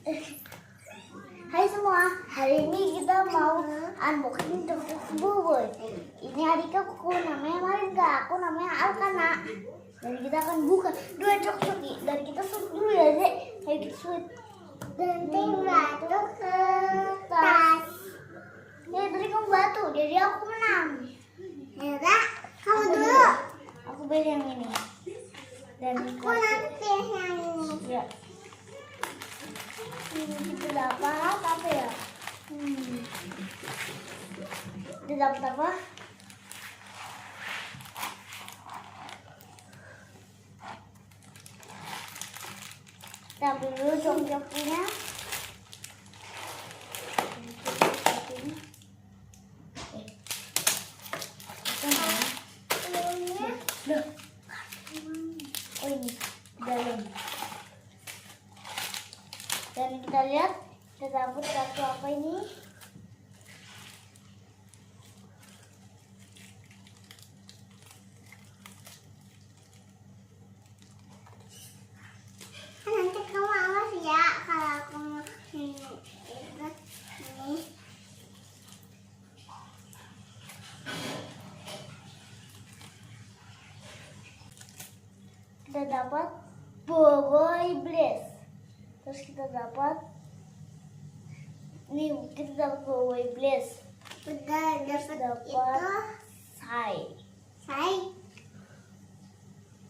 Hai semua, hari ini kita mau unboxing cokcok Buboy. Ini adik aku namanya Marinka, aku namanya Alkana. Dan kita akan buka dua cokcok ini. Dan kita shoot dulu ya, Dek. Ayo kita shoot. Dan batu ke tas. Ya tadi kamu batu, jadi aku menang. Ya, kamu dulu. Aku pilih yang ini. Dan aku nanti pilih yang ini. Ya. Kita dapat apa ya? Kita dapat apa? Kita ambil dulu cokcoknya. Oh ini dalam. Dan kita lihat, kita dapat kartu apa ini? Nanti kamu awas ya kalau aku ini. Kita dapat Buboy Blast. Terus kita dapat nih, kita dapat Buboy Blast. Udah dapat itu Sai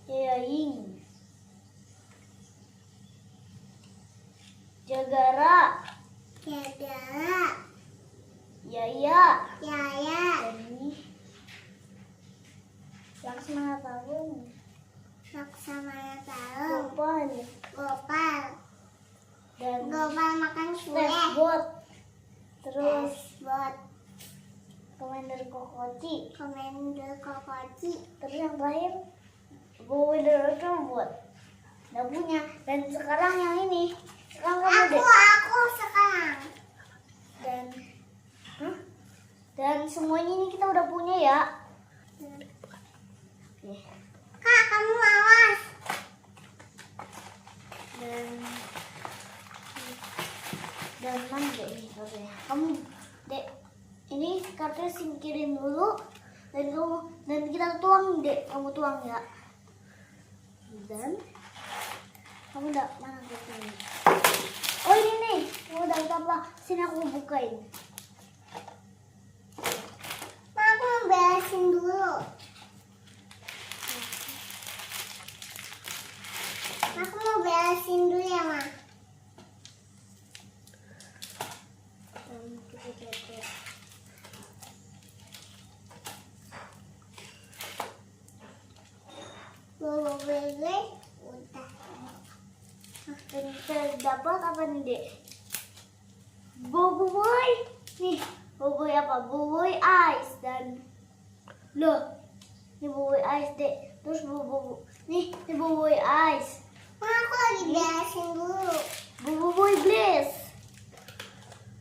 Ying Jagara Yaya dan ini Laksmana Tarung Gopal dan Gopal makan kue. Terus buat Commander Kokoci. Terus yang terakhir Buboy buat nggak punya. Dan sekarang yang ini, sekarang kamu aku sekarang. Dan semuanya ini kita udah punya ya. Kak, kamu awas. Dan mana dek ini kartunya? Kamu dek, ini kartunya singkirin dulu. Dan kita tuang dek, kamu tuang ya. Dan kamu udah mana kartunya? Oh ini nih, kamu udah apa? Sini aku bukain. Aku mau beresin dulu. Aku mau beresin dulu ya, Ma. Udah. Dan kita dapat apa nih, Dek? Buboy. Nih, Buboy apa? Buboy Ice dan loh. Ini Buboy Ice, Dek. Terus nih Buboy Ice. Aku lagi beresin dulu. Buboy Blast.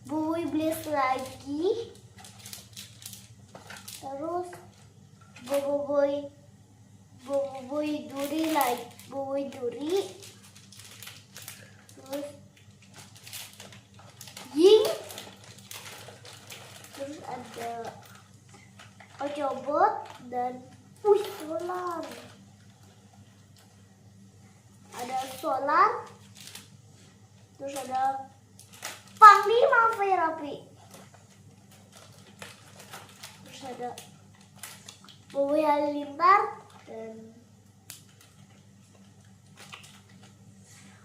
Buboy Blast lagi. Terus Buboy Duri lagi. Buboy Duri. Terus Ying. Terus ada Ocobot dan Solar. Ada Solar. Terus ada Panglima Firapi. Terus ada Buboy Halilintar dan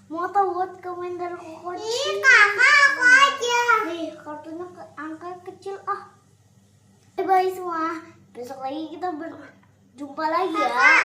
mau tahu buat Commander Kokoci. Ih, kakak aku aja. Nih, kartunya angka kecil ah. Bye bye semua. Besok lagi kita berjumpa lagi ya.